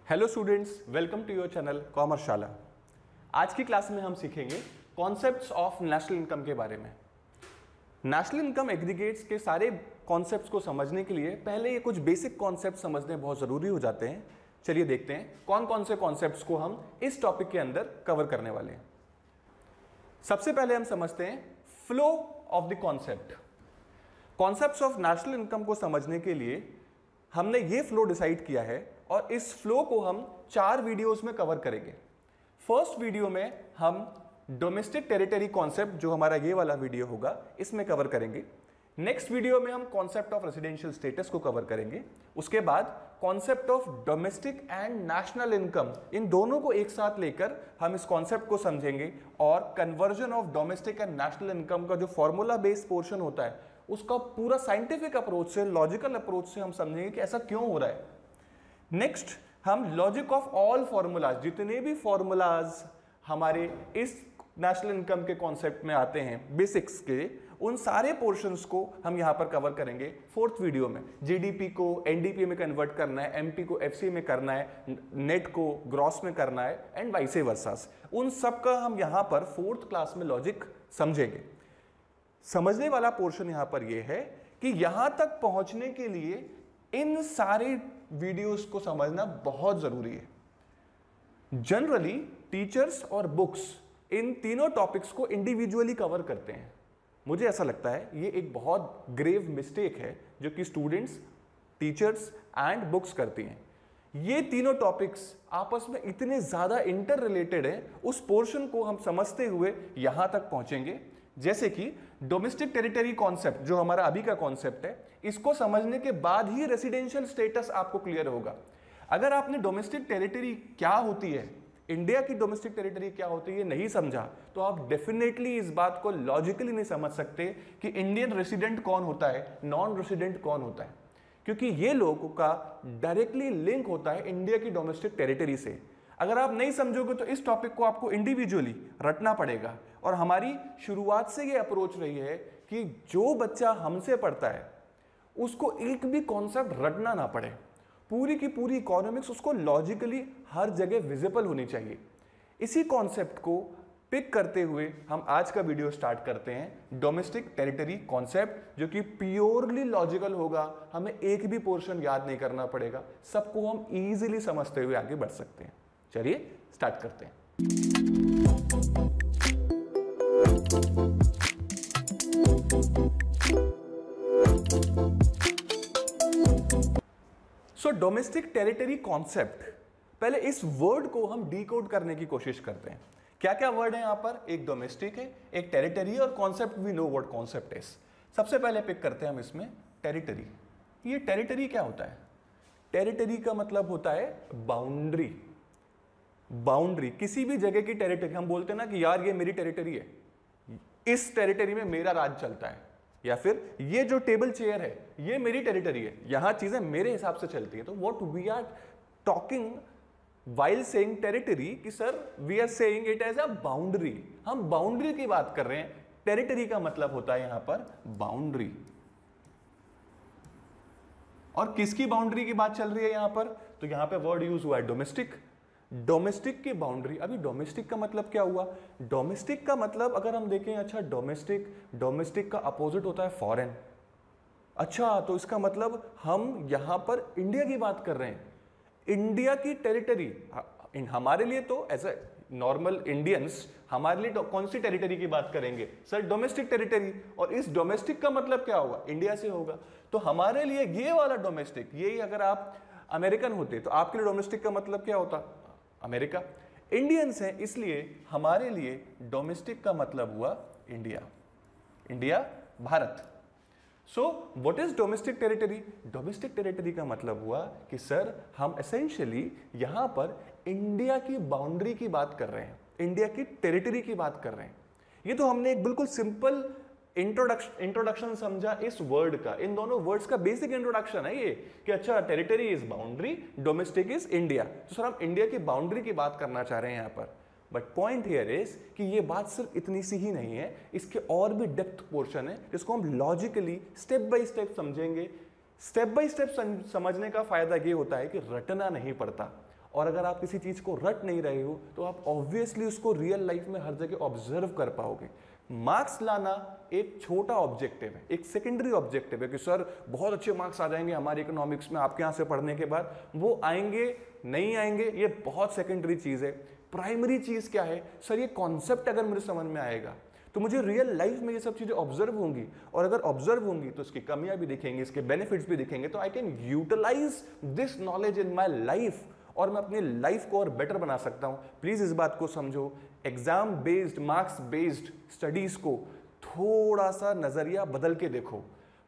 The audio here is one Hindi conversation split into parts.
Hello students, welcome to your channel Commerceshala. आज की क्लास में हम सीखेंगे कॉन्सेप्ट्स ऑफ नेशनल इनकम के बारे में। नेशनल इनकम एग्रीगेट्स के सारे कॉन्सेप्ट्स को समझने के लिए पहले ये कुछ बेसिक कॉन्सेप्ट समझने बहुत ज़रूरी हो जाते हैं। चलिए देखते हैं कौन कौन से कॉन्सेप्ट्स को हम इस टॉपिक के अंदर कवर करने वाले हैं। सबसे पहले हम समझते हैं flow of the concept. Concepts of national income को समझने के लिए हमने ये फ्लो डिसाइड किया है और इस फ्लो को हम 4 वीडियोस में कवर करेंगे। फर्स्ट वीडियो में हम डोमेस्टिक टेरिटरी कॉन्सेप्ट, जो हमारा ये वाला वीडियो होगा, इसमें कवर करेंगे। नेक्स्ट वीडियो में हम कॉन्सेप्ट ऑफ रेजिडेंशियल स्टेटस को कवर करेंगे। उसके बाद concept of domestic and national income, इन दोनों को एक साथ लेकर हम इस कॉन्सेप्ट को समझेंगे और conversion of domestic and national income का जो फॉर्मूला बेस्ड पोर्शन होता है उसका पूरा साइंटिफिक अप्रोच से, लॉजिकल अप्रोच से हम समझेंगे कि ऐसा क्यों हो रहा है। नेक्स्ट हम लॉजिक ऑफ ऑल फॉर्मूलाज, जितने भी फॉर्मूलाज हमारे इस नेशनल इनकम के कॉन्सेप्ट में आते हैं बेसिक्स के, उन सारे पोर्शंस को हम यहां पर कवर करेंगे फोर्थ वीडियो में। जीडीपी को एनडीपी में कन्वर्ट करना है, एमपी को एफसी में करना है, नेट को ग्रॉस में करना है एंड वाइस वर्सास। उन सब का हम यहां पर फोर्थ क्लास में लॉजिक समझेंगे। समझने वाला पोर्शन यहां पर यह है कि यहां तक पहुंचने के लिए इन सारे वीडियोस को समझना बहुत जरूरी है। जनरली टीचर्स और बुक्स इन तीनों टॉपिक्स को इंडिविजुअली कवर करते हैं। मुझे ऐसा लगता है ये एक बहुत ग्रेव मिस्टेक है जो कि स्टूडेंट्स, टीचर्स एंड बुक्स करती हैं। ये तीनों टॉपिक्स आपस में इतने ज्यादा इंटर रिलेटेड हैं, उस पोर्शन को हम समझते हुए यहां तक पहुंचेंगे। जैसे कि डोमेस्टिक टेरिटरी कॉन्सेप्ट, जो हमारा अभी का कॉन्सेप्ट है, इसको समझने के बाद ही रेसिडेंशियल स्टेटस आपको क्लियर होगा। अगर आपने डोमेस्टिक टेरिटरी क्या होती है, इंडिया की डोमेस्टिक टेरिटरी क्या होती है, ये नहीं समझा तो आप डेफिनेटली इस बात को लॉजिकली नहीं समझ सकते कि इंडियन रेसिडेंट कौन होता है, नॉन रेसिडेंट कौन होता है, क्योंकि ये लोगों का डायरेक्टली लिंक होता है इंडिया की डोमेस्टिक टेरिटरी से। अगर आप नहीं समझोगे तो इस टॉपिक को आपको इंडिविजुअली रटना पड़ेगा। और हमारी शुरुआत से ये अप्रोच रही है कि जो बच्चा हमसे पढ़ता है उसको एक भी कॉन्सेप्ट रटना ना पड़े, पूरी की पूरी इकोनॉमिक्स उसको लॉजिकली हर जगह विजिबल होनी चाहिए। इसी कॉन्सेप्ट को पिक करते हुए हम आज का वीडियो स्टार्ट करते हैं। डोमेस्टिक टेरिटरी कॉन्सेप्ट जो कि प्योरली लॉजिकल होगा, हमें एक भी पोर्शन याद नहीं करना पड़ेगा, सबको हम इजीली समझते हुए आगे बढ़ सकते हैं। चलिए स्टार्ट करते हैं। सो डोमेस्टिक टेरिटरी कॉन्सेप्ट, पहले इस वर्ड को हम डीकोड करने की कोशिश करते हैं। क्या क्या वर्ड है यहां पर? एक डोमेस्टिक है, एक टेरिटरी और concept we know what concept is. सबसे पहले पिक करते हैं हम इसमें टेरिटरी। ये टेरिटरी क्या होता है? टेरिटरी का मतलब होता है बाउंड्री। बाउंड्री, किसी भी जगह की टेरिटरी। हम बोलते हैं ना कि यार ये मेरी टेरिटरी है, इस टेरिटरी में मेरा राज चलता है, या फिर ये जो टेबल चेयर है ये मेरी टेरिटरी है, यहां चीजें मेरे हिसाब से चलती है। तो what we are talking while saying territory, कि sir we are saying it as a boundary. हम बाउंड्री की बात कर रहे हैं। टेरिटरी का मतलब होता है यहां पर बाउंड्री। और किसकी बाउंड्री की बात चल रही है यहां पर? तो यहां पे वर्ड यूज हुआ है डोमेस्टिक। डोमेस्टिक की बाउंड्री। अभी डोमेस्टिक का मतलब क्या हुआ? डोमेस्टिक का मतलब अगर हम देखें, अच्छा डोमेस्टिक का अपोजिट होता है फॉरेन। अच्छा, तो इसका मतलब हम यहां पर इंडिया की बात कर रहे हैं। इंडिया की टेरिटरी हमारे लिए तो एज ए नॉर्मल इंडियंस हमारे लिए कौन सी टेरिटरी की बात करेंगे? Sir domestic territory. और इस डोमेस्टिक का मतलब क्या होगा? इंडिया से होगा। तो हमारे लिए ये वाला डोमेस्टिक, ये अगर आप अमेरिकन होते तो आपके लिए डोमेस्टिक का मतलब क्या होता? अमेरिका। इंडियंस हैं इसलिए हमारे लिए डोमेस्टिक का मतलब हुआ India. India, Bharat. So what is domestic territory? Domestic territory का मतलब हुआ कि सर हम एसेंशियली यहां पर इंडिया की बाउंड्री की बात कर रहे हैं, इंडिया की टेरिटरी की बात कर रहे हैं। ये तो हमने एक बिल्कुल सिंपल इंट्रोडक्शन समझा इस वर्ड का। इन दोनों वर्ड्स का बेसिक इंट्रोडक्शन है ये कि अच्छा territory is boundary, domestic is India. तो सर हम इंडिया की बाउंड्री की बात करना चाह रहे हैं यहां पर। बट पॉइंट हियर इज कि ये बात सिर्फ इतनी सी ही नहीं है, इसके और भी डेप्थ पोर्शन है जिसको हम लॉजिकली स्टेप बाय स्टेप समझेंगे। स्टेप बाय स्टेप समझने का फायदा ये होता है कि रटना नहीं पड़ता और अगर आप किसी चीज को रट नहीं रहे हो तो आप ऑब्वियसली उसको रियल लाइफ में हर जगह ऑब्जर्व कर पाओगे। मार्क्स लाना एक छोटा ऑब्जेक्टिव है, एक सेकेंडरी ऑब्जेक्टिव है कि सर बहुत अच्छे मार्क्स आ जाएंगे हमारे इकोनॉमिक्स में आपके यहाँ से पढ़ने के बाद, वो आएंगे नहीं आएंगे ये बहुत सेकेंडरी चीज है। प्राइमरी चीज क्या है, सर ये कॉन्सेप्ट अगर मुझे समझ में आएगा तो मुझे रियल लाइफ में ये सब चीजें ऑब्जर्व होंगी, और अगर ऑब्जर्व होंगी तो इसकी कमियां भी दिखेंगी, इसके बेनिफिट्स भी दिखेंगे, तो I can utilise this knowledge in my life और मैं अपनी लाइफ को और बेटर बना सकता हूं। प्लीज इस बात को समझो, exam based marks based studies को थोड़ा सा नजरिया बदल के देखो।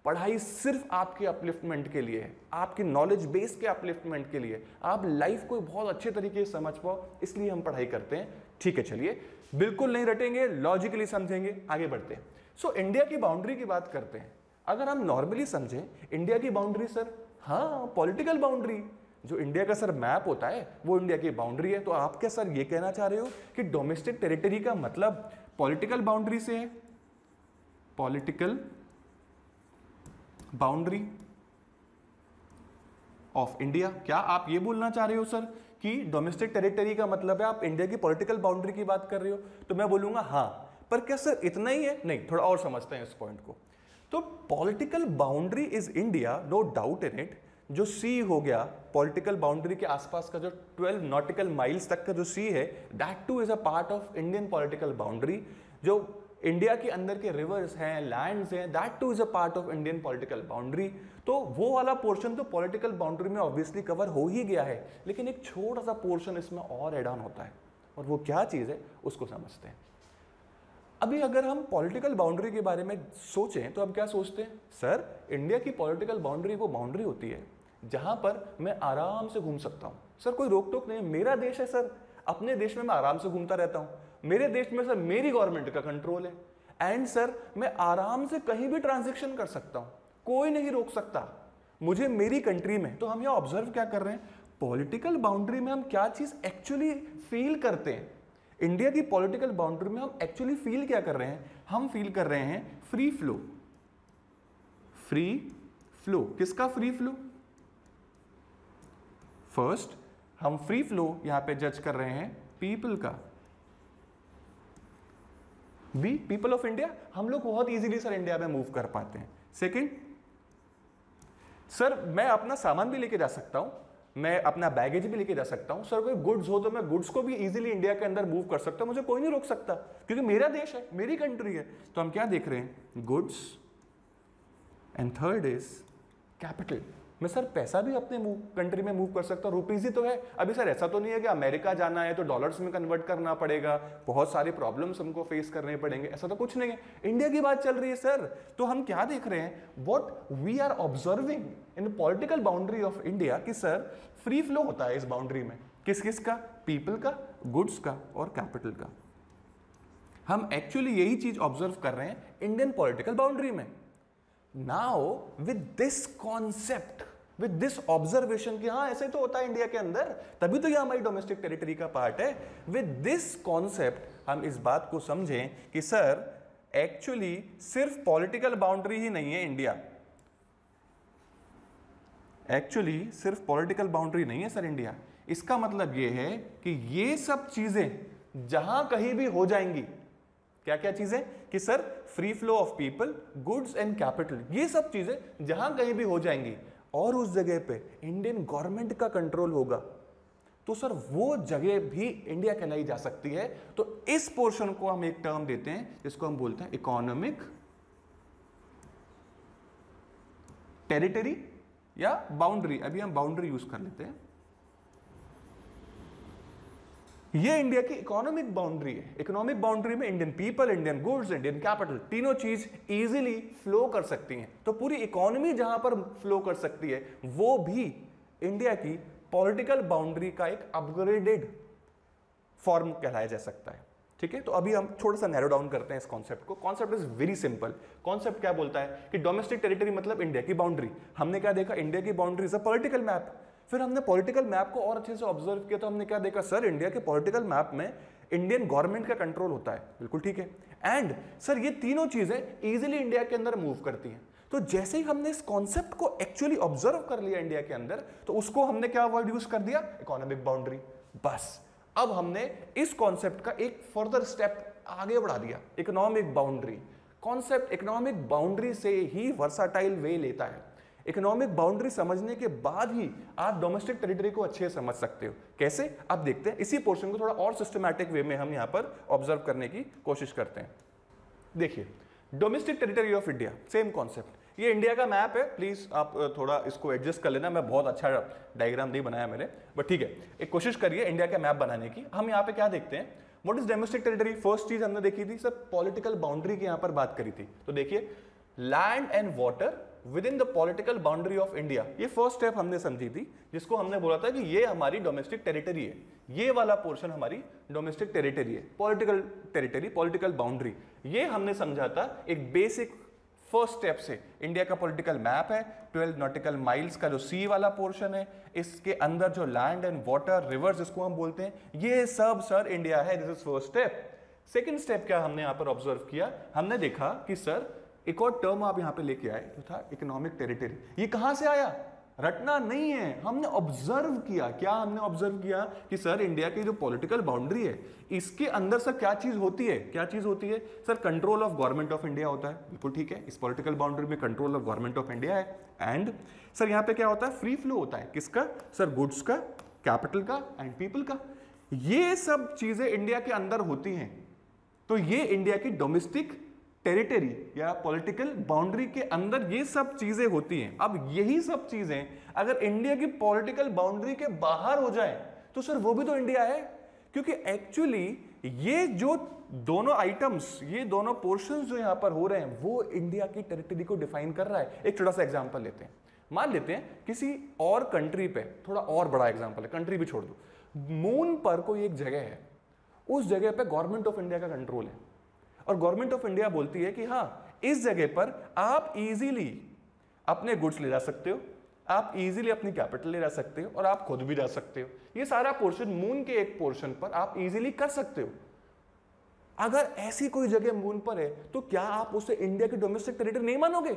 पढ़ाई सिर्फ आपके अपलिफ्टमेंट के लिए है, आपकी नॉलेज बेस के अपलिफ्टमेंट के लिए, आप लाइफ को बहुत अच्छे तरीके से समझ पाओ, इसलिए हम पढ़ाई करते हैं। ठीक है, चलिए बिल्कुल नहीं रटेंगे, लॉजिकली समझेंगे, आगे बढ़ते हैं। सो इंडिया की बाउंड्री की बात करते हैं। अगर हम नॉर्मली समझें इंडिया की बाउंड्री, सर हाँ पॉलिटिकल बाउंड्री, जो इंडिया का सर मैप होता है वो इंडिया की बाउंड्री है। तो आप क्या सर ये कहना चाह रहे हो कि डोमेस्टिक टेरिटरी का मतलब पॉलिटिकल बाउंड्री से है? पॉलिटिकल बाउंड्री ऑफ इंडिया, क्या आप ये बोलना चाह रहे हो सर कि डोमेस्टिक टेरिटरी का मतलब है आप इंडिया की पॉलिटिकल बाउंड्री की बात कर रहे हो? तो मैं बोलूंगा हाँ, पर क्या सर इतना ही है? नहीं, थोड़ा और समझते हैं इस पॉइंट को। तो political boundary is India, no doubt in it. जो सी हो गया पॉलिटिकल बाउंड्री के आसपास का जो 12 नॉटिकल माइल्स तक का जो सी है, that two is a part of Indian political boundary. जो इंडिया के अंदर के रिवर्स हैं, लैंड्स हैं, that two is a part of Indian political boundary. तो वो वाला पोर्शन तो पॉलिटिकल बाउंड्री में ऑब्वियसली कवर हो ही गया है, लेकिन एक छोटा सा पोर्शन इसमें और एड ऑन होता है, और वो क्या चीज है उसको समझते हैं। अभी अगर हम पॉलिटिकल बाउंड्री के बारे में सोचें तो अब क्या सोचते हैं, सर इंडिया की पॉलिटिकल बाउंड्री वो बाउंड्री होती है जहां पर मैं आराम से घूम सकता हूं। सर कोई रोक टोक नहीं है, मेरा देश है सर, अपने देश में मैं आराम से घूमता रहता हूं, मेरे देश में सर मेरी गवर्नमेंट का कंट्रोल है, एंड सर मैं आराम से कहीं भी ट्रांजैक्शन कर सकता हूं, कोई नहीं रोक सकता मुझे मेरी कंट्री में। तो हम यहां ऑब्जर्व क्या कर रहे हैं, पॉलिटिकल बाउंड्री में हम क्या चीज एक्चुअली फील करते हैं। इंडिया की पॉलिटिकल बाउंड्री में हम एक्चुअली फील क्या कर रहे हैं, हम फील कर रहे हैं फ्री फ्लो। फ्री फ्लो, किसका फ्री फ्लो? फर्स्ट हम फ्री फ्लो यहां पे जज कर रहे हैं पीपल का, बी पीपल ऑफ इंडिया। हम लोग बहुत इजीली सर इंडिया में मूव कर पाते हैं। सेकंड, सर मैं अपना सामान भी लेके जा सकता हूं, मैं अपना बैगेज भी लेके जा सकता हूं, सर कोई गुड्स हो तो मैं गुड्स को भी इजीली इंडिया के अंदर मूव कर सकता हूं, मुझे कोई नहीं रोक सकता क्योंकि मेरा देश है, मेरी कंट्री है। तो हम क्या देख रहे हैं, goods, and third is capital. मैं सर पैसा भी अपने कंट्री में मूव कर सकता हूँ, रुपीज ही तो है। अभी सर ऐसा तो नहीं है कि अमेरिका जाना है तो डॉलर्स में कन्वर्ट करना पड़ेगा, बहुत सारे प्रॉब्लम्स हमको फेस करने पड़ेंगे, ऐसा तो कुछ नहीं है। इंडिया की बात चल रही है सर। तो हम क्या देख रहे हैं, what we are observing in political boundary of India कि सर फ्री फ्लो होता है इस बाउंड्री में, किस किस का, पीपल का, गुड्स का और कैपिटल का। हम एक्चुअली यही चीज ऑब्जर्व कर रहे हैं इंडियन पॉलिटिकल बाउंड्री में। Now with this concept, with this observation कि हाँ ऐसे तो होता है इंडिया के अंदर, तभी तो ये हमारी डोमेस्टिक टेरिटरी का पार्ट है। With this concept हम इस बात को समझें कि सर एक्चुअली सिर्फ पॉलिटिकल बाउंड्री ही नहीं है इंडिया, एक्चुअली सिर्फ पॉलिटिकल बाउंड्री नहीं है सर इंडिया। इसका मतलब ये है कि ये सब चीजें जहां कहीं भी हो जाएंगी, क्या क्या चीजें कि sir free flow of people, goods and capital, ये सब चीजें जहां कहीं भी हो जाएंगी और उस जगह पे इंडियन गवर्नमेंट का कंट्रोल होगा, तो सर वो जगह भी इंडिया कहलाई जा सकती है। तो इस पोर्शन को हम एक टर्म देते हैं जिसको हम बोलते हैं इकोनॉमिक टेरिटरी या बाउंड्री। अभी हम बाउंड्री यूज कर लेते हैं। ये इंडिया की इकोनॉमिक बाउंड्री है। इकोनॉमिक बाउंड्री में Indian people, Indian goods, Indian capital, तीनों चीज इजीली फ्लो कर सकती हैं। तो पूरी इकोनॉमी जहां पर फ्लो कर सकती है वो भी इंडिया की पॉलिटिकल बाउंड्री का एक अपग्रेडेड फॉर्म कहलाया जा सकता है। ठीक है, तो अभी हम थोड़ा सा नैरो डाउन करते हैं इस कॉन्सेप्ट को। Concept is very simple. Concept क्या बोलता है कि डोमेस्टिक टेरिटरी मतलब इंडिया की बाउंड्री। हमने क्या देखा, इंडिया की boundary is a political map. फिर हमने पॉलिटिकल मैप को और अच्छे से ऑब्जर्व किया तो हमने क्या देखा, सर इंडिया के पॉलिटिकल मैप में इंडियन गवर्नमेंट का कंट्रोल होता है। बिल्कुल ठीक है। एंड सर ये तीनों चीजें इजीली इंडिया के अंदर मूव करती हैं। तो जैसे ही हमने इस कॉन्सेप्ट को एक्चुअली ऑब्जर्व कर लिया इंडिया के अंदर, तो उसको हमने क्या वर्ड यूज कर दिया, इकोनॉमिक बाउंड्री। बस अब हमने इस कॉन्सेप्ट का एक फर्दर स्टेप आगे बढ़ा दिया, economic boundary. Concept economic boundary से ही वर्साटाइल वे लेता है। इकोनॉमिक बाउंड्री समझने के बाद ही आप डोमेस्टिक टेरिटरी को अच्छे से समझ सकते हो। कैसे, अब देखते हैं। इसी पोर्शन को थोड़ा और सिस्टमैटिक वे में हम यहां पर ऑब्जर्व करने की कोशिश करते हैं। देखिए, domestic territory of India, same concept. ये इंडिया का मैप है, प्लीज आप थोड़ा इसको एडजस्ट कर लेना। मैं बहुत अच्छा डायग्राम नहीं बनाया मैंने, बट ठीक है, एक कोशिश करिए इंडिया का मैप बनाने की। हम यहाँ पे क्या देखते हैं, what is domestic territory. First चीज हमने देखी थी सर, पॉलिटिकल बाउंड्री की यहाँ पर बात करी थी। तो देखिए, land and water with in the political boundary of India, ये फर्स्ट स्टेप हमने समझी थी, जिसको हमने बोला था कि ये हमारी डोमेस्टिक टेरिटरी है। ये वाला पोर्शन हमारी डोमेस्टिक टेरिटरी है, पॉलिटिकल टेरिटरी, पॉलिटिकल बाउंड्री। ये हमने समझा था एक बेसिक फर्स्ट स्टेप से। इंडिया का पॉलिटिकल मैप है, 12 नॉटिकल माइल्स का जो सी वाला पोर्शन है, इसके अंदर जो लैंड एंड वाटर, रिवर्स जिसको हम बोलते हैं, ये सब सर इंडिया है। This is first step. Second step क्या हमने यहां पर ऑब्जर्व किया, हमने देखा कि सर एक और टर्म आप यहां पे लेके आए, जो था इकोनॉमिक टेरिटरी। ये कहां से आया, रटना नहीं है, हमने ऑब्जर्व किया। क्या हमने ऑब्जर्व किया कि सर इंडिया की जो पॉलिटिकल बाउंड्री है, इसके अंदर सर क्या चीज होती है, क्या चीज होती है sir, control of government of India होता है। बिल्कुल ठीक है, इस पॉलिटिकल बाउंड्री में control of government of India है। एंड सर यहां पे क्या होता है, फ्री फ्लो होता है, किसका सर, गुड्स का, कैपिटल का एंड पीपल का। ये सब चीजें इंडिया के अंदर होती हैं। तो ये इंडिया की डोमेस्टिक टेरिटरी या पॉलिटिकल बाउंड्री के अंदर ये सब चीजें होती हैं। अब यही सब चीजें अगर इंडिया की पॉलिटिकल बाउंड्री के बाहर हो जाए तो सर वो भी तो इंडिया है, क्योंकि एक्चुअली ये जो दोनों आइटम्स, ये दोनों पोर्शंस जो यहां पर हो रहे हैं, वो इंडिया की टेरिटरी को डिफाइन कर रहा है। एक छोटा सा एग्जांपल लेते हैं, मान लेते हैं किसी और कंट्री पे, थोड़ा और बड़ा एग्जांपल है, कंट्री भी छोड़ दो, मून पर कोई एक जगह है, उस जगह पे गवर्नमेंट ऑफ इंडिया का कंट्रोल है, और गवर्नमेंट ऑफ इंडिया बोलती है कि हाँ, इस जगह पर आप इजीली अपने गुड्स ले जा सकते हो, आप इजीली अपनी कैपिटल ले जा सकते हो, और आप खुद भी जा सकते हो। ये सारा पोर्शन मून के एक पोर्शन पर आप इजीली कर सकते हो। अगर ऐसी कोई जगह मून पर है तो क्या आप उसे इंडिया की डोमेस्टिक टेरिटरी नहीं मानोगे?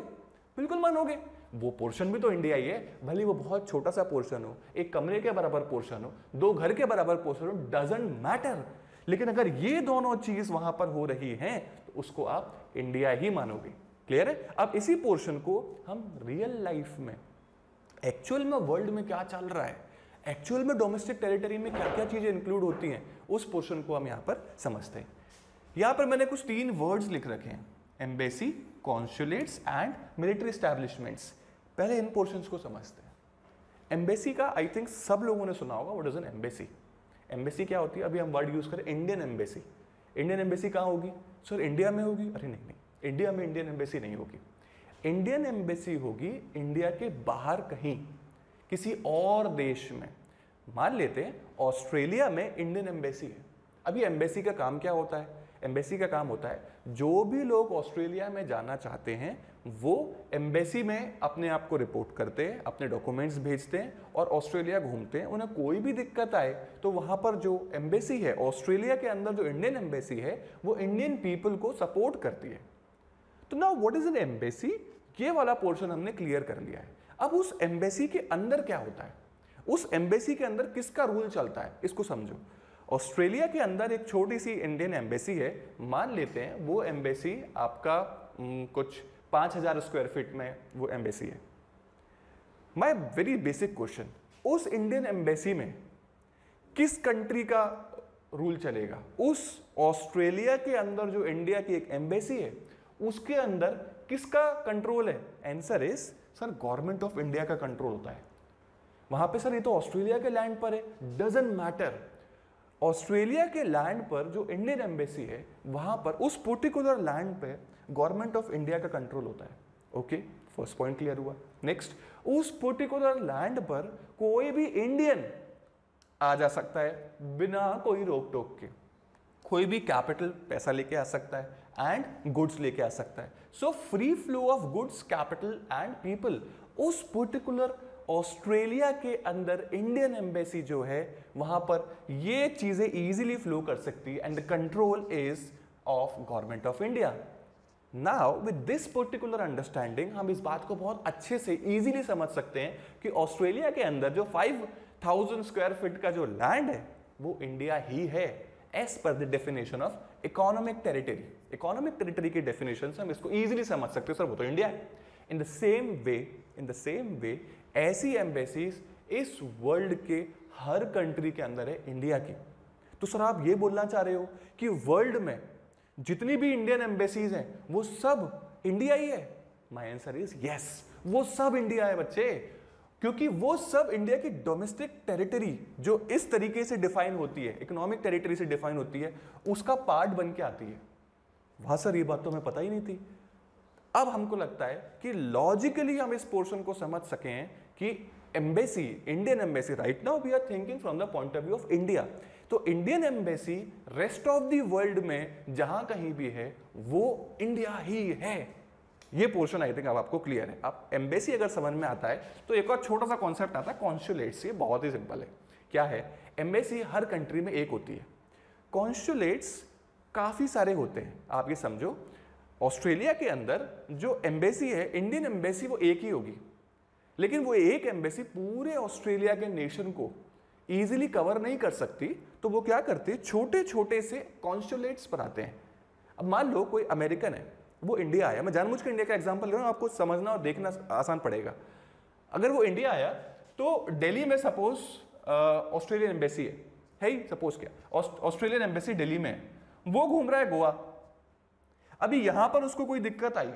बिल्कुल मानोगे। वो पोर्शन भी तो इंडिया ही है, भले वो बहुत छोटा सा पोर्शन हो, एक कमरे के बराबर पोर्शन हो, 2 घर के बराबर पोर्शन हो, डजंट मैटर। लेकिन अगर ये दोनों चीज वहां पर हो रही हैं तो उसको आप इंडिया ही मानोगे। क्लियर है? अब इसी पोर्शन को हम रियल लाइफ में, एक्चुअल में वर्ल्ड में क्या चल रहा है, एक्चुअल में डोमेस्टिक टेरिटरी में क्या क्या चीजें इंक्लूड होती हैं, उस पोर्शन को हम यहां पर समझते हैं। यहां पर मैंने कुछ 3 वर्ड्स लिख रखे हैं, embassy, consulates and military establishments. पहले इन पोर्शंस को समझते हैं। एम्बेसी का आई थिंक सब लोगों ने सुना होगा, what is an embassy. Embassy क्या होती है? अभी हम वर्ड यूज करें इंडियन एम्बेसी। इंडियन एम्बेसी कहाँ होगी सर? इंडिया में होगी? अरे नहीं, इंडिया में इंडियन एम्बेसी नहीं होगी। इंडियन एम्बेसी होगी इंडिया के बाहर कहीं, किसी और देश में। मान लेते हैं ऑस्ट्रेलिया में इंडियन एम्बेसी है। अभी एम्बेसी का काम क्या होता है? एम्बेसी का काम होता है जो भी लोग ऑस्ट्रेलिया में जाना चाहते हैं वो एम्बेसी में अपने आप को रिपोर्ट करते हैं, अपने डॉक्यूमेंट्स भेजते हैं और ऑस्ट्रेलिया घूमते हैं। उन्हें कोई भी दिक्कत आए तो वहां पर जो एम्बेसी है, ऑस्ट्रेलिया के अंदर जो इंडियन एम्बेसी है, वो इंडियन पीपल को सपोर्ट करती है। तो now what is an embassy, ये वाला पोर्शन हमने क्लियर कर लिया है। अब उस एम्बेसी के अंदर क्या होता है, उस एम्बेसी के अंदर किसका रूल चलता है, इसको समझो। ऑस्ट्रेलिया के अंदर एक छोटी सी इंडियन एम्बेसी है। मान लेते हैं वो एम्बेसी आपका कुछ 5000 स्क्वायर फीट में वो एम्बेसी है। माय वेरी बेसिक क्वेश्चन, उस इंडियन एम्बेसी में किस कंट्री का रूल चलेगा? उस ऑस्ट्रेलिया के अंदर जो इंडिया की एक एम्बेसी है उसके अंदर किसका कंट्रोल है? Answer is sir government of India का कंट्रोल होता है वहां पे। सर ये तो ऑस्ट्रेलिया के लैंड पर है, डजंट मैटर। ऑस्ट्रेलिया के लैंड पर जो इंडियन एम्बेसी है वहां पर उस पर्टिकुलर लैंड पे गवर्नमेंट ऑफ इंडिया का कंट्रोल होता है। ओके, फर्स्ट पॉइंट क्लियर हुआ। नेक्स्ट, उस पर्टिकुलर लैंड पर कोई भी इंडियन आ जा सकता है बिना कोई रोक टोक के। कोई भी कैपिटल, पैसा लेके आ सकता है एंड गुड्स लेके आ सकता है। So free flow of goods, capital and people. उस पर्टिकुलर ऑस्ट्रेलिया के अंदर इंडियन एम्बेसी जो है वहां पर ये चीजें इजीली फ्लो कर सकती है and the control is of government of India. Now with this particular understanding हम इस बात को बहुत अच्छे से इजीली समझ सकते हैं कि ऑस्ट्रेलिया के अंदर जो 5000 स्क्वायर फीट का जो लैंड है वो इंडिया ही है, as per the definition of economic territory. Economic territory की डेफिनेशन से हम इसको इजीली समझ सकते हैं, सर वो तो इंडिया है। इन द सेम वे ऐसी एम्बेसीज इस वर्ल्ड के हर कंट्री के अंदर है इंडिया की। तो सर आप ये बोलना चाह रहे हो कि वर्ल्ड में जितनी भी इंडियन एम्बेसीज हैं वो सब इंडिया ही है? माय आंसर इज यस, वो सब इंडिया है बच्चे, क्योंकि वो सब इंडिया की डोमेस्टिक टेरिटरी जो इस तरीके से डिफाइन होती है, इकोनॉमिक टेरिटरी से डिफाइन होती है, उसका पार्ट बन के आती है। वाह सर, ये बात तो हमें पता ही नहीं थी। अब हमको लगता है कि लॉजिकली हम इस पोर्शन को समझ सके हैं कि embassy, Indian embassy, right now we are thinking from the point of view of India, तो Indian embassy rest of the world में जहां कहीं भी है वो इंडिया ही है। ये पोर्शन आई थिंक अब आपको क्लियर है। अब एम्बेसी अगर समझ में आता है तो एक और छोटा सा कॉन्सेप्ट आता है कॉन्सुलेट्स। ये बहुत ही सिंपल है। क्या है? एम्बेसी हर कंट्री में एक होती है, कॉन्सुलेट्स काफी सारे होते हैं। आप ये समझो, ऑस्ट्रेलिया के अंदर जो एम्बेसी है, इंडियन एम्बेसी, वो एक ही होगी, लेकिन वो एक एम्बेसी पूरे ऑस्ट्रेलिया के नेशन को इजीली कवर नहीं कर सकती, तो वो क्या करती है, छोटे छोटे से कॉन्सुलेट्स बनाते हैं। अब मान लो कोई अमेरिकन है, वो इंडिया आया, मैं जानबूझ के इंडिया का एग्जांपल ले रहा हूं, आपको समझना और देखना आसान पड़ेगा। अगर वो इंडिया आया तो दिल्ली में सपोज ऑस्ट्रेलियन एम्बेसी है ही, सपोज क्या ऑस्ट्रेलियन एम्बेसी दिल्ली में है, वो घूम रहा है गोवा। अभी यहां पर उसको कोई दिक्कत आई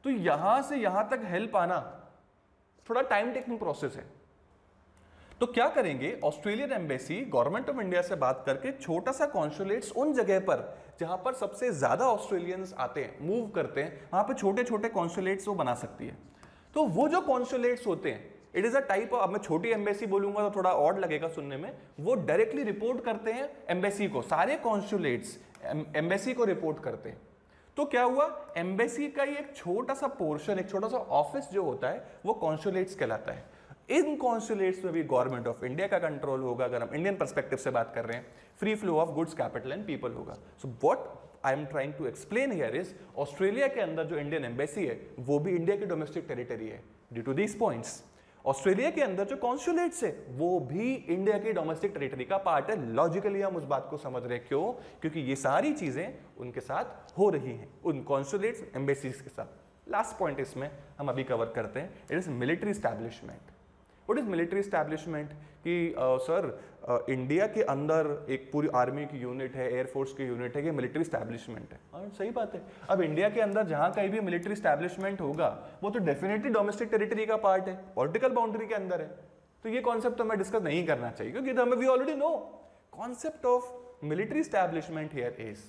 तो यहां से यहां तक हेल्प आना थोड़ा टाइम टेकिंग प्रोसेस है। तो क्या करेंगे, Australian embassy government of India से बात करके छोटा सा कॉन्सुलेट्स उन जगह पर जहां पर सबसे ज्यादा ऑस्ट्रेलियंस आते हैं, मूव करते हैं, वहां पे छोटे छोटे कॉन्सुलेट्स वो बना सकती है। तो वो जो कॉन्सुलेट्स होते हैं, it is a type of, अब मैं छोटी एम्बेसी बोलूंगा तो थोड़ा ऑड लगेगा सुनने में, वो डायरेक्टली रिपोर्ट करते हैं एम्बेसी को, सारे कॉन्सुलेट्स एम्बेसी को रिपोर्ट करते हैं। तो क्या हुआ, एम्बेसी का ही एक छोटा सा पोर्शन, एक छोटा सा ऑफिस जो होता है वो कॉन्सुलेट्स कहलाता है। इन कॉन्सुलेट्स में भी गवर्नमेंट ऑफ इंडिया का कंट्रोल होगा। अगर हम इंडियन पर्सपेक्टिव से बात कर रहे हैं, free flow of goods, capital and people होगा। So what I am trying to explain here is, Australia के अंदर जो इंडियन एम्बेसी है वो भी इंडिया की डोमेस्टिक टेरिटरी है due to these points. Australia के अंदर जो कॉन्सुलेट्स है वो भी इंडिया की डोमेस्टिक टेरिटरी का पार्ट है। लॉजिकली हम उस बात को समझ रहे हैं, क्यों? क्योंकि ये सारी चीजें उनके साथ हो रही हैं, उन कॉन्सुलेट्स एम्बेसीज के साथ। लास्ट पॉइंट इसमें हम अभी कवर करते हैं, it is military establishment. What is military establishment? कि सर इंडिया के अंदर एक पूरी आर्मी की यूनिट है, एयरफोर्स की यूनिट है, ये मिलिट्री एस्टैब्लिशमेंट है। हाँ सही बात है। अब इंडिया के अंदर जहां कहीं भी मिलिट्री एस्टैब्लिशमेंट होगा वो तो डेफिनेटली डोमेस्टिक टेरिटरी का पार्ट है, पॉलिटिकल बाउंड्री के अंदर है। तो ये कॉन्सेप्ट तो हमें डिस्कस नहीं करना चाहिए, क्योंकि हमें we already know concept of military establishment here is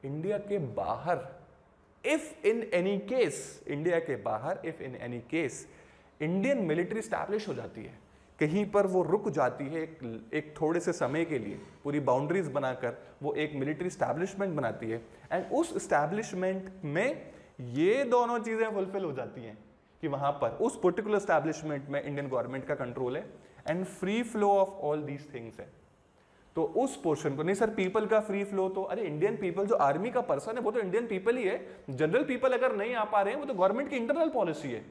India के बाहर, if in any case, India के बाहर if in any case Indian military establish हो जाती है, कहीं पर वो रुक जाती है एक थोड़े से समय के लिए, पूरी बाउंड्रीज बनाकर वो एक मिलिट्री स्टैब्लिशमेंट बनाती है, एंड उस स्टैब्लिशमेंट में ये दोनों चीजें फुलफिल हो जाती हैं कि वहां पर उस पर्टिकुलर स्टैब्लिशमेंट में इंडियन गवर्नमेंट का कंट्रोल है and free flow of all these things है। तो उस पोर्शन को नहीं सर, पीपल का फ्री फ्लो तो, अरे इंडियन पीपल, जो आर्मी का पर्सन है वो तो इंडियन पीपल ही है। जनरल पीपल अगर नहीं आ पा रहे हैं वो तो गवर्नमेंट की इंटरनल पॉलिसी है।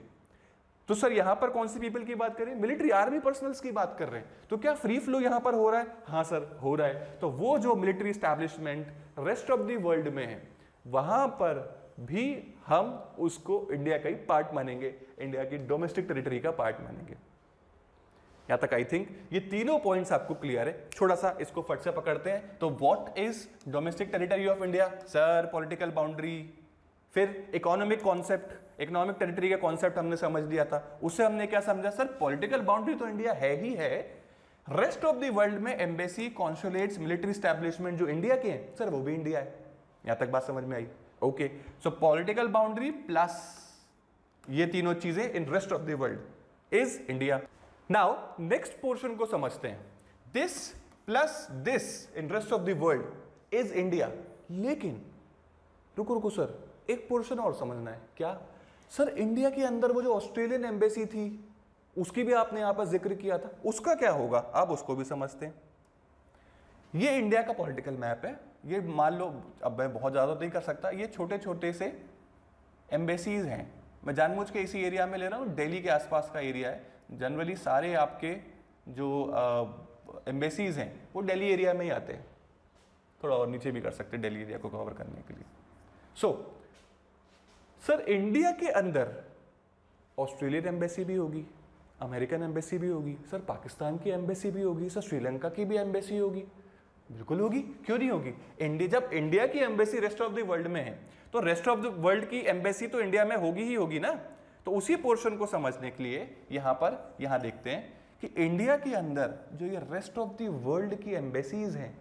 तो सर यहां पर कौन सी पीपल की बात करें? मिलिट्री आर्मी पर्सनल्स की बात कर रहे हैं। तो क्या फ्री फ्लो यहां पर हो रहा है? हाँ सर हो रहा है। तो वो जो military establishment rest of the world में है, वहां पर भी हम उसको इंडिया का ही पार्ट मानेंगे, इंडिया की डोमेस्टिक टेरिटरी का पार्ट मानेंगे। यहां तक आई थिंक ये तीनों पॉइंट्स आपको क्लियर है। थोड़ा सा इसको फट से पकड़ते हैं। तो what is domestic territory of India? Sir political boundary, फिर इकोनॉमिक कॉन्सेप्ट, इकोनॉमिक टेरिटरी का कॉन्सेप्ट हमने समझ लिया था। उससे हमने क्या समझा, सर पॉलिटिकल बाउंड्री तो इंडिया है ही है, रेस्ट ऑफ द वर्ल्ड में एम्बेसी, कॉन्सुलेट्स, मिलिट्री एस्टैब्लिशमेंट जो इंडिया के हैं सर वो भी इंडिया है। यहां तक बात समझ में आई? Okay, so political boundary plus ये तीनों चीजें in rest of the world is India. Now next portion को समझते हैं, this plus this in rest of the world is India. लेकिन रुको रुको सर, एक पोर्शन और समझना है। क्या सर? इंडिया के अंदर वो जो ऑस्ट्रेलियन एम्बेसी थी उसकी भी आपने यहां पर जिक्र किया था, उसका क्या होगा? आप उसको भी समझते हैं। ये इंडिया का पॉलिटिकल मैप है। ये मान लो, अब मैं बहुत ज्यादा नहीं कर सकता, ये छोटे छोटे से एम्बेसीज हैं, मैं जानबूझ के इसी एरिया में ले रहा हूँ, दिल्ली के आसपास का एरिया है, जनरली सारे आपके जो एम्बेसीज हैं वो दिल्ली एरिया में ही आते हैं, थोड़ा और नीचे भी कर सकते हैं दिल्ली एरिया को कवर करने के लिए। सर इंडिया के अंदर ऑस्ट्रेलियन एम्बेसी भी होगी, अमेरिकन एम्बेसी भी होगी, सर पाकिस्तान की एम्बेसी भी होगी, सर श्रीलंका की भी एम्बेसी होगी, बिल्कुल होगी, क्यों नहीं होगी। जब इंडिया की embassy rest of the world में है तो रेस्ट ऑफ द वर्ल्ड की एम्बेसी तो इंडिया में होगी ही होगी ना। तो उसी पोर्शन को समझने के लिए यहां देखते हैं कि इंडिया के अंदर जो ये रेस्ट ऑफ द वर्ल्ड की एम्बेसीज हैं,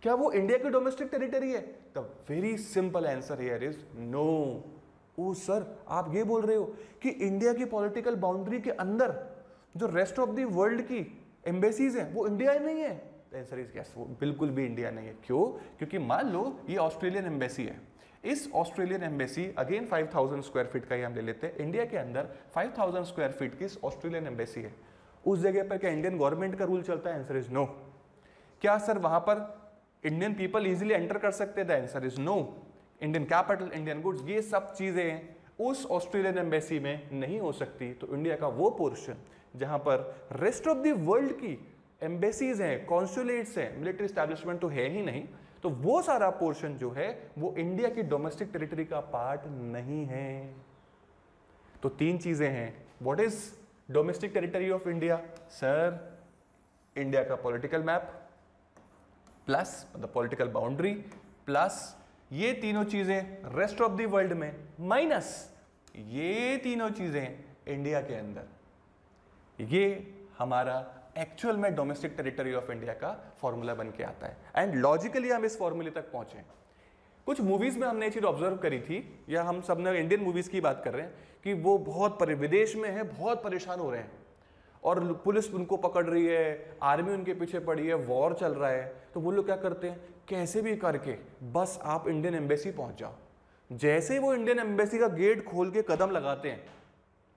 क्या वो इंडिया की डोमेस्टिक टेरिटरी है? The very simple answer here is no. Oh sir आप ये बोल रहे हो कि इंडिया की पॉलिटिकल बाउंड्री के अंदर जो रेस्ट ऑफ द वर्ल्ड की एम्बेसीज हैं वो इंडिया नहीं है? आंसर इज यस, वो बिल्कुल भी इंडिया नहीं है। क्यों? क्योंकि मान लो ये ऑस्ट्रेलियन एम्बेसी है, इस Australian embassy again 5000 square feet का ही हम ले लेते हैं, इंडिया के अंदर 5000 स्क्वायर फीट की ऑस्ट्रेलियन एम्बेसी है, उस जगह पर क्या इंडियन गवर्नमेंट का रूल चलता है? Answer is no. क्या सर वहां पर इंडियन पीपल इजीली एंटर कर सकते हैं? The answer is no. Indian capital, Indian goods, ये सब चीजें उस ऑस्ट्रेलियन एम्बेसी में नहीं हो सकती। तो इंडिया का वो पोर्शन जहां पर रेस्ट ऑफ द वर्ल्ड की एम्बेसीज हैं, कॉन्सुलेट्स हैं, मिलिट्री एस्टैब्लिशमेंट तो है ही नहीं, तो वो सारा पोर्शन जो है वो इंडिया की डोमेस्टिक टेरिटरी का पार्ट नहीं है। तो तीन चीजें हैं। What is domestic territory of India? Sir India का political map plus the political boundary plus ये तीनों चीजें रेस्ट ऑफ द वर्ल्ड में माइनस ये तीनों चीजें इंडिया के अंदर, ये हमारा एक्चुअल में डोमेस्टिक टेरिटरी ऑफ इंडिया का फॉर्मूला बन के आता है। एंड लॉजिकली हम इस फॉर्मूले तक पहुंचे। कुछ मूवीज में हमने ये चीज ऑब्जर्व करी थी, या हम सब ने इंडियन मूवीज की बात कर रहे हैं कि वो बहुत विदेश में है, बहुत परेशान हो रहे हैं और पुलिस उनको पकड़ रही है, आर्मी उनके पीछे पड़ी है, वॉर चल रहा है, तो वो लोग क्या करते हैं, कैसे भी करके बस आप इंडियन एम्बेसी पहुंच जाओ। जैसे वो इंडियन एम्बेसी का गेट खोल के कदम लगाते हैं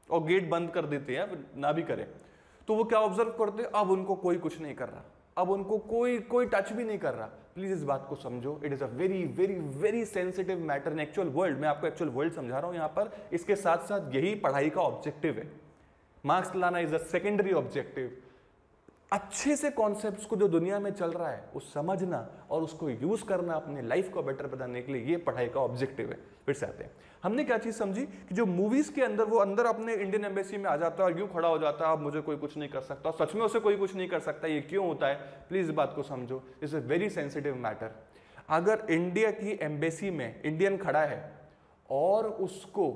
और गेट बंद कर देते हैं ना भी करें, तो वो क्या ऑब्जर्व करते हैं, अब उनको कोई कुछ नहीं कर रहा, अब उनको कोई टच भी नहीं कर रहा। प्लीज इस बात को समझो, it is a very very very sensitive matter in actual world. मैं आपको एक्चुअल वर्ल्ड समझा रहा हूं यहां पर, इसके साथ साथ यही पढ़ाई का ऑब्जेक्टिव है। मार्क्स लाना इज अ सेकेंडरी ऑब्जेक्टिव। अच्छे से कॉन्सेप्ट्स को जो दुनिया में चल रहा है वो समझना और उसको यूज करना अपने लाइफ को बेटर बनाने के लिए, ये पढ़ाई का ऑब्जेक्टिव है। फिर से आते हैं, हमने क्या चीज समझी कि जो मूवीज के अंदर वो अंदर अपने इंडियन एम्बेसी में आ जाता है और यूं खड़ा हो जाता है, अब मुझे कोई कुछ नहीं कर सकता, सच में उसे कोई कुछ नहीं कर सकता, ये क्यों होता है? प्लीज इस बात को समझो, it's a very sensitive matter. अगर इंडिया की एम्बेसी में इंडियन खड़ा है और उसको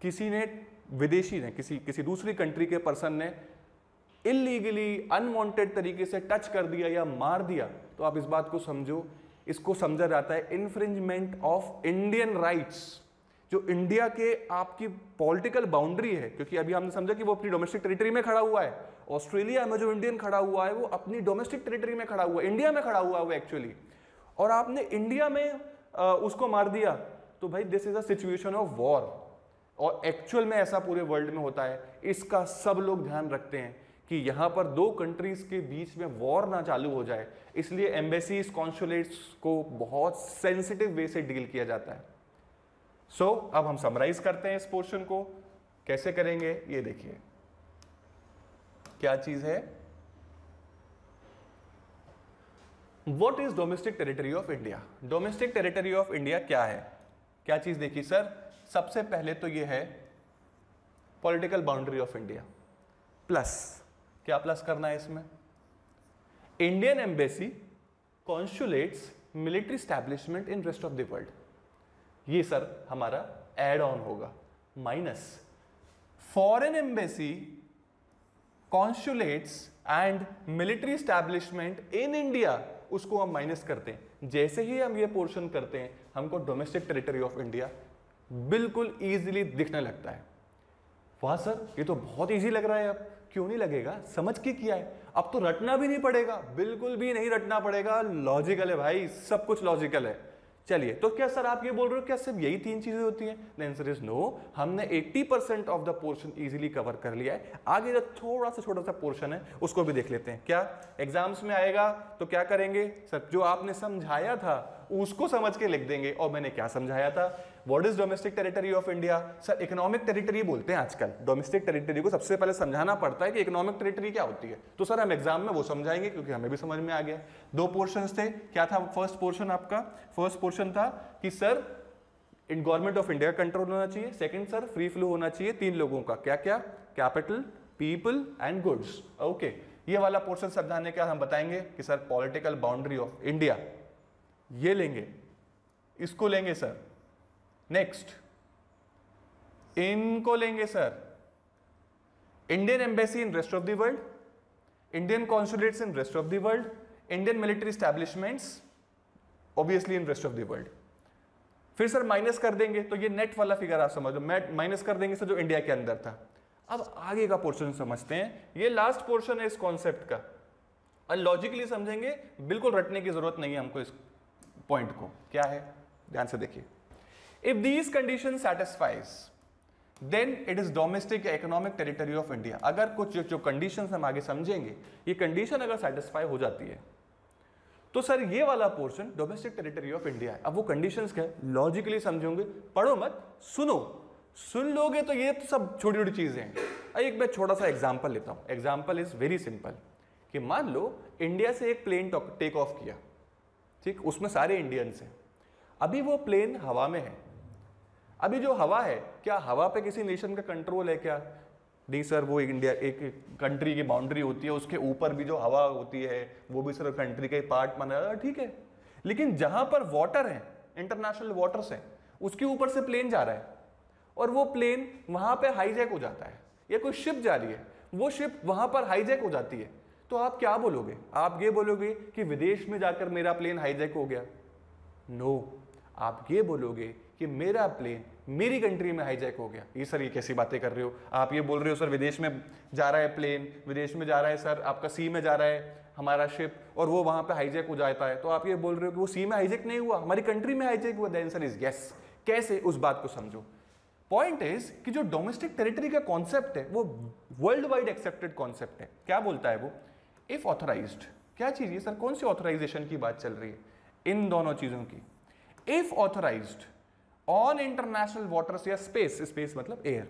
किसी ने, विदेशी ने, किसी दूसरी कंट्री के पर्सन ने इलीगली अनवांटेड तरीके से टच कर दिया या मार दिया, तो आप इस बात को समझो, इसको समझा जाता है इन्फ्रिंजमेंट ऑफ इंडियन राइट्स। जो इंडिया के आपकी पॉलिटिकल बाउंड्री है, क्योंकि अभी हमने समझा कि वो अपनी डोमेस्टिक टेरिटरी में खड़ा हुआ है, ऑस्ट्रेलिया में जो इंडियन खड़ा हुआ है वो अपनी डोमेस्टिक टेरिटरी में खड़ा हुआ है, इंडिया में खड़ा हुआ है वो एक्चुअली, और आपने इंडिया में उसको मार दिया, तो भाई this is a situation of war. और एक्चुअल में ऐसा पूरे वर्ल्ड में होता है, इसका सब लोग ध्यान रखते हैं कि यहां पर दो कंट्रीज के बीच में वॉर ना चालू हो जाए, इसलिए एम्बेसीज, कॉन्सुलेट्स को बहुत सेंसिटिव वे से डील किया जाता है। सो अब हम समराइज करते हैं इस पोर्शन को, कैसे करेंगे ये देखिए। क्या चीज है? What is domestic territory of India? Domestic territory of India क्या है? क्या चीज देखिए सर, सबसे पहले तो ये है political boundary of India plus, क्या प्लस करना है इसमें? Indian embassy, consulates, military establishment in rest of the world, ये सर हमारा एड ऑन होगा, minus foreign embassy, consulates and military establishment in India, उसको हम माइनस करते हैं। जैसे ही हम ये पोर्शन करते हैं, हमको डोमेस्टिक टेरिटरी ऑफ इंडिया बिल्कुल इजीली दिखने लगता है। वाह सर ये तो बहुत इजी लग रहा है, अब क्यों नहीं लगेगा, समझ के किया है, अब तो रटना भी नहीं पड़ेगा, बिल्कुल भी नहीं रटना पड़ेगा, लॉजिकल है भाई, सब कुछ लॉजिकल है। चलिए, तो क्या सर आप ये बोल रहे हो क्या सिर्फ यही तीन चीजें होती हैं? The answer is no. हमने 80% of the portion easily cover कर लिया है, आगे जो थोड़ा सा छोटा सा पोर्शन है उसको भी देख लेते हैं। क्या एग्जाम्स में आएगा तो क्या करेंगे सर, जो आपने समझाया था उसको समझ के लिख देंगे। और मैंने क्या समझाया था? What is domestic territory of India? Sir economic territory बोलते हैं आजकल। डोमेस्टिक टेरिटरी को सबसे पहले समझाना पड़ता है कि इकोनॉमिक टेरिटरी क्या होती है। तो सर हम एग्जाम में वो समझाएंगे क्योंकि हमें भी समझ में आ गया। दो पोर्शंस थे, क्या था फर्स्ट पोर्शन आपका? फर्स्ट पोर्शन था कि sir in government of India का कंट्रोल होना चाहिए। सेकंड सर फ्री फ्लो होना चाहिए तीन लोगों का, क्या क्या? Capital, people and goods. Okay, ये वाला पोर्शन समझाने का हम बताएंगे कि sir political boundary of India ये लेंगे, इसको लेंगे सर। नेक्स्ट इनको लेंगे sir. Indian embassy in rest of the world, Indian consulates in rest of the world, Indian military establishments obviously in rest of the world. फिर सर माइनस कर देंगे तो ये नेट वाला फिगर आप समझ लो, माइनस कर देंगे सर जो इंडिया के अंदर था। अब आगे का पोर्शन समझते हैं, ये लास्ट पोर्शन है इस कॉन्सेप्ट का, और लॉजिकली समझेंगे, बिल्कुल रटने की जरूरत नहीं है हमको इस पॉइंट को। क्या है, ध्यान से देखिए। If these condition satisfies then it is domestic economic territory of India. अगर कुछ जो कंडीशन हम आगे समझेंगे, ये कंडीशन अगर सेटिस्फाई हो जाती है तो सर ये वाला portion domestic territory of India है। अब वो कंडीशंस क्या है, लॉजिकली समझोगे, पढ़ो मत, सुनो। सुन लोगे तो ये तो सब छोटी छोटी चीजें हैं। एक मैं छोटा सा एग्जांपल लेता हूं। एग्जांपल इज वेरी सिंपल कि मान लो इंडिया से एक प्लेन टेक ऑफ किया, ठीक, उसमें सारे इंडियंस हैं। अभी वो प्लेन हवा में है। अभी जो हवा है, क्या हवा पे किसी नेशन का कंट्रोल है क्या? नहीं सर, वो इंडिया एक कंट्री की बाउंड्री होती है, उसके ऊपर भी जो हवा होती है वो भी सर कंट्री का पार्ट माना जाता है, ठीक है। लेकिन जहां पर वाटर है, इंटरनेशनल वाटर्स है, उसके ऊपर से प्लेन जा रहा है और वो प्लेन वहां पे हाईजैक हो जाता है, या कोई शिप जा रही है, वो शिप वहां पर हाईजैक हो जाती है, तो आप क्या बोलोगे? आप ये बोलोगे कि विदेश में जाकर मेरा प्लेन हाईजैक हो गया? नो, आप ये बोलोगे कि मेरा प्लेन मेरी कंट्री में हाईजैक हो गया। ये सर ये कैसी बातें कर रहे हो? आप ये बोल रहे हो सर विदेश में जा रहा है प्लेन, विदेश में जा रहा है सर, आपका सी में जा रहा है हमारा शिप, और वो वहां पे हाईजैक हो जाता है, तो आप ये बोल रहे हो कि वो सी में हाईजैक नहीं हुआ, हमारी कंट्री में हाईजैक हुआ। The answer is yes. कैसे, उस बात को समझो। पॉइंट इज कि जो डोमेस्टिक टेरिटरी का कॉन्सेप्ट है वो वर्ल्ड वाइड एक्सेप्टेड कॉन्सेप्ट है। क्या बोलता है वो? इफ ऑथराइज्ड, क्या चीज है सर, कौन सी ऑथराइजेशन की बात चल रही है? इन दोनों चीजों की। If authorised on international waters या स्पेस, स्पेस मतलब एयर,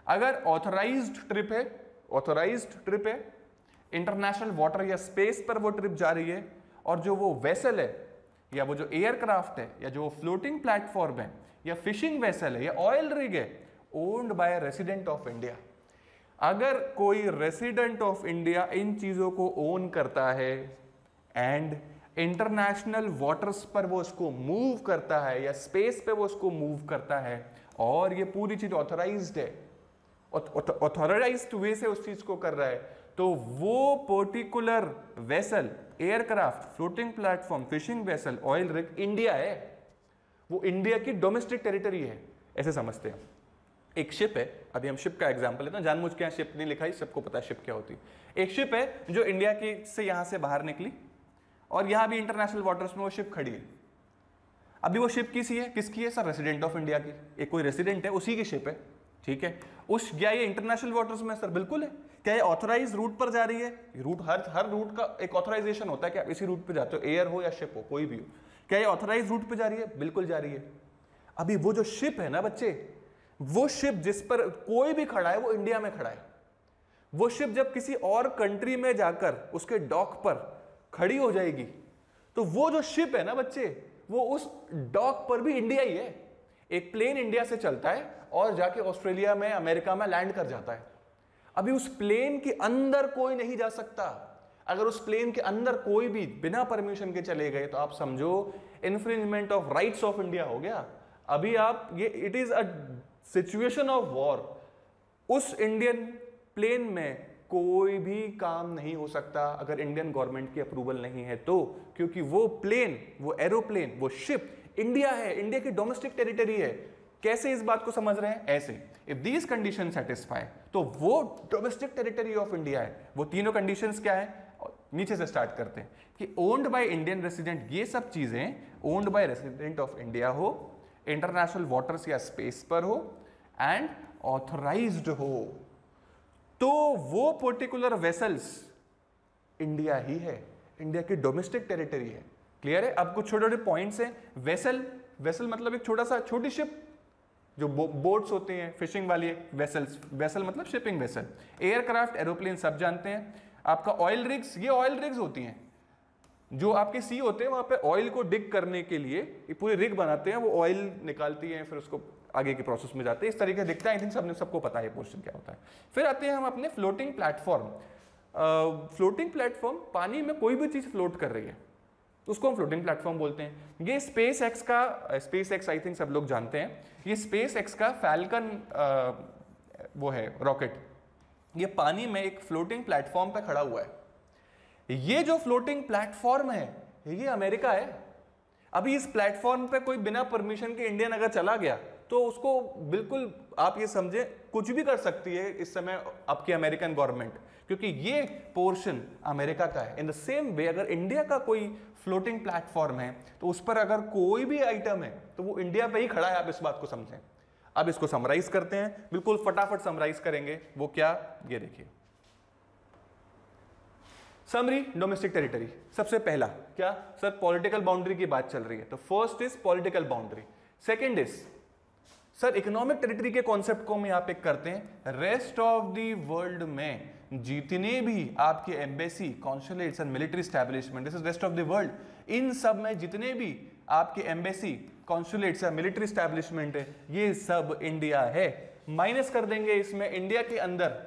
अगर ऑथराइज्ड ट्रिप है, ऑथराइज्ड ट्रिप है, इंटरनेशनल वाटर या स्पेस पर वो ट्रिप जा रही है, और जो वो वेसल है या वो जो एयरक्राफ्ट है या जो फ्लोटिंग प्लेटफॉर्म है या फिशिंग वेसल है या ऑयल रिग है, owned by resident of India. अगर कोई रेसिडेंट ऑफ इंडिया इन चीजों को ओन करता है एंड इंटरनेशनल वाटर्स पर वो उसको मूव करता है या स्पेस पे वो उसको मूव करता है, और ये पूरी चीज ऑथराइज्ड है, ऑथराइज्ड वे से उस चीज को कर रहा है, तो वो particular vessel, aircraft, floating platform, fishing vessel, oil rig India है, वो इंडिया की डोमेस्टिक टेरिटरी है। ऐसे समझते हैं। एक शिप है, अभी हम शिप का एग्जांपल लेते हैं, जानबूझ के यहाँ शिप नहीं लिखा है, सबको पता है शिप क्या होती है। एक शिप है जो इंडिया की से यहां से बाहर निकली और यहां भी इंटरनेशनल वाटर्स में वो शिप खड़ी है। अभी वो शिप किसी है, किसकी है सर? रेसिडेंट ऑफ इंडिया की। एक कोई रेसिडेंट है, उसी की शिप है, ठीक है। उस क्या ये इंटरनेशनल वाटर्स में सर? बिल्कुल है। क्या ये ऑथराइज रूट पर जा रही है? रूट, हर रूट का एक ऑथराइजेशन होता है कि आप इसी रूट पे जाते हो, एयर हो या शिप हो, कोई भी हो। क्या ये ऑथराइज रूट पे जा रही है? बिल्कुल जा रही है। अभी वो जो शिप है ना बच्चे, वो शिप जिस पर कोई भी खड़ा है वो इंडिया में खड़ा है। वो शिप जब किसी और कंट्री में जाकर उसके डॉक पर खड़ी हो जाएगी, तो वो जो शिप है ना बच्चे, वो उस डॉक पर भी इंडिया ही है। एक प्लेन इंडिया से चलता है और जाके ऑस्ट्रेलिया में, अमेरिका में लैंड कर जाता है। अभी उस प्लेन के अंदर कोई नहीं जा सकता। अगर उस प्लेन के अंदर कोई भी बिना परमिशन के चले गए तो आप समझो infringement of rights of India हो गया। अभी आप ये, it is a situation of war. उस इंडियन प्लेन में कोई भी काम नहीं हो सकता अगर इंडियन गवर्नमेंट की अप्रूवल नहीं है तो, क्योंकि वो प्लेन, वो एरोप्लेन, वो शिप इंडिया है, इंडिया की डोमेस्टिक टेरिटरी है। कैसे इस बात को समझ रहे हैं? ऐसे, इफ दीज कंडीशन सेटिस्फाई तो वो डोमेस्टिक टेरिटरी ऑफ इंडिया है। वो तीनों कंडीशंस क्या है? नीचे से स्टार्ट करते हैं कि ओन्ड बाय इंडियन रेसिडेंट, ये सब चीजें owned by resident of India हो, इंटरनेशनल वाटर्स या स्पेस पर हो, एंड ऑथराइज्ड हो, तो वो पर्टिकुलर वेसल्स इंडिया ही है, इंडिया की डोमेस्टिक टेरिटरी है। क्लियर है? अब कुछ छोटे छोटे पॉइंट्स हैं। वेसल वेसल मतलब एक छोटी शिप, जो बोट्स होते हैं फिशिंग वाली, वेसल्स, वेसल मतलब शिपिंग वेसल। एयरक्राफ्ट, एरोप्लेन सब जानते हैं। आपका ऑयल रिग्स, ये ऑयल रिग्स होती हैं जो आपके सी होते हैं, वहां पे ऑयल को डिग करने के लिए पूरी रिग बनाते हैं, वो ऑयल निकालती हैं, फिर उसको आगे के प्रोसेस में जाते हैं, इस तरीके दिखता है। आई थिंक सबको पता है पोर्शन क्या होता है। फिर आते हैं हम अपने फ्लोटिंग प्लेटफॉर्म। फ्लोटिंग प्लेटफॉर्म, पानी में कोई भी चीज फ्लोट कर रही है तो उसको हम फ्लोटिंग प्लेटफॉर्म बोलते हैं। ये स्पेस एक्स आई थिंक सब लोग जानते हैं, ये स्पेस एक्स का फैल्कन वो है रॉकेट, ये पानी में एक फ्लोटिंग प्लेटफॉर्म पे खड़ा हुआ है। ये जो फ्लोटिंग प्लेटफॉर्म है ये अमेरिका है। अभी इस प्लेटफॉर्म पे कोई बिना परमिशन के इंडियन अगर चला गया तो उसको बिल्कुल आप ये समझे कुछ भी कर सकती है इस समय आपकी अमेरिकन गवर्नमेंट, क्योंकि ये पोर्शन अमेरिका का है। इन द सेम वे अगर इंडिया का कोई फ्लोटिंग प्लेटफॉर्म है तो उस पर अगर कोई भी आइटम है तो वो इंडिया पे ही खड़ा है, आप इस बात को समझें। अब इसको समराइज करते हैं, बिल्कुल फटाफट समराइज करेंगे। वो क्या, ये देखिए समरी डोमेस्टिक टेरिटरी। सबसे पहला क्या सर, पॉलिटिकल बाउंड्री की बात चल रही है तो first is political boundary. Second is sir economic territory के कॉन्सेप्ट को हम यहां पे करते हैं। रेस्ट ऑफ द वर्ल्ड में जितने भी आपके embassy, consulates and military establishment, this is rest of the world, इन सब में जितने भी आपके एम्बेसी, कॉन्सुलेट्स या मिलिट्री एस्टैब्लिशमेंट है ये सब इंडिया है। माइनस कर देंगे इसमें इंडिया के अंदर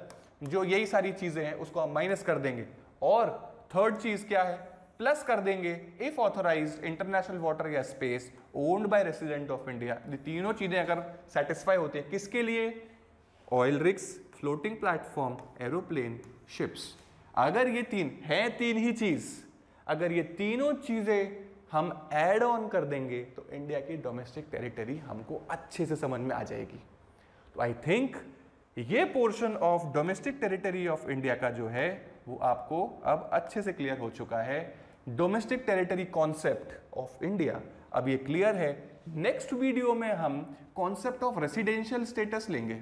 जो यही सारी चीजें हैं उसको हम माइनस कर देंगे। और थर्ड चीज क्या है, प्लस कर देंगे इफ ऑथराइज्ड इंटरनेशनल वाटर या space owned by resident of India. ये तीनों चीजें अगर सेटिस्फाई होती है किसके लिए, oil rigs, floating platform, aeroplane, ships. अगर ये तीन ही चीज, अगर ये तीनों चीजें हम ऐड ऑन कर देंगे तो इंडिया की डोमेस्टिक टेरिटरी हमको अच्छे से समझ में आ जाएगी। तो आई थिंक ये portion of domestic territory of India का जो है वो आपको अब अच्छे से क्लियर हो चुका है। Domestic territory concept of India अब ये क्लियर है। नेक्स्ट वीडियो में हम कॉन्सेप्ट ऑफ रेसिडेंशियल स्टेटस लेंगे।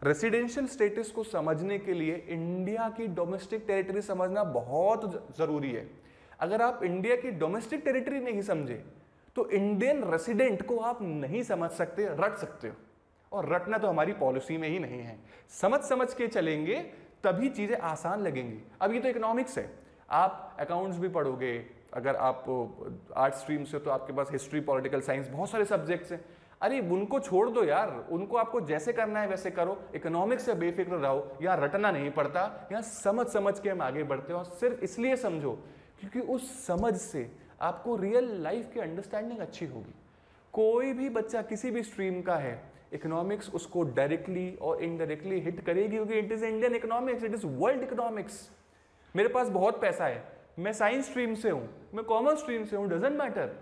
रेसिडेंशियल स्टेटस को समझने के लिए इंडिया की डोमेस्टिक टेरिटरी समझना बहुत जरूरी है। अगर आप इंडिया की डोमेस्टिक टेरिटरी नहीं समझे तो इंडियन रेसिडेंट को आप नहीं समझ सकते, रट सकते हो, और रटना तो हमारी पॉलिसी में ही नहीं है। समझ के चलेंगे तभी चीजें आसान लगेंगी। अब ये तो इकोनॉमिक्स है, आप अकाउंट्स भी पढ़ोगे, अगर आप आर्ट स्ट्रीम से तो आपके पास हिस्ट्री, पॉलिटिकल साइंस, बहुत सारे सब्जेक्ट्स हैं। अरे उनको छोड़ दो यार, उनको आपको जैसे करना है वैसे करो। इकोनॉमिक्स से बेफिक्र रहो, यहाँ रटना नहीं पड़ता, यहाँ समझ के हम आगे बढ़ते हो। और सिर्फ इसलिए समझो क्योंकि उस समझ से आपको रियल लाइफ की अंडरस्टैंडिंग अच्छी होगी। कोई भी बच्चा किसी भी स्ट्रीम का है, इकोनॉमिक्स उसको डायरेक्टली और इनडायरेक्टली हिट करेगी, क्योंकि it is Indian economics, it is world economics. मेरे पास बहुत पैसा है, मैं साइंस स्ट्रीम से हूं, मैं कॉमर्स स्ट्रीम से हूं, डजंट मैटर,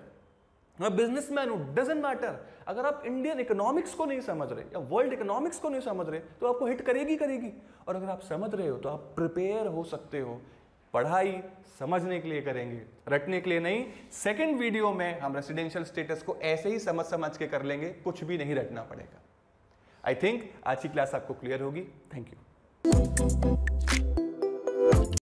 मैं बिजनेसमैन हूं, डजंट मैटर। अगर आप इंडियन इकोनॉमिक्स को नहीं समझ रहे या वर्ल्ड इकोनॉमिक्स को नहीं समझ रहे तो आपको हिट करेगी। और अगर आप समझ रहे हो तो आप प्रिपेयर हो सकते हो। पढ़ाई समझने के लिए करेंगे, रटने के लिए नहीं। सेकंड वीडियो में हम रेसिडेंशियल स्टेटस को ऐसे ही समझ के कर लेंगे, कुछ भी नहीं रटना पड़ेगा। आई थिंक आज की क्लास आपको क्लियर होगी। Thank you.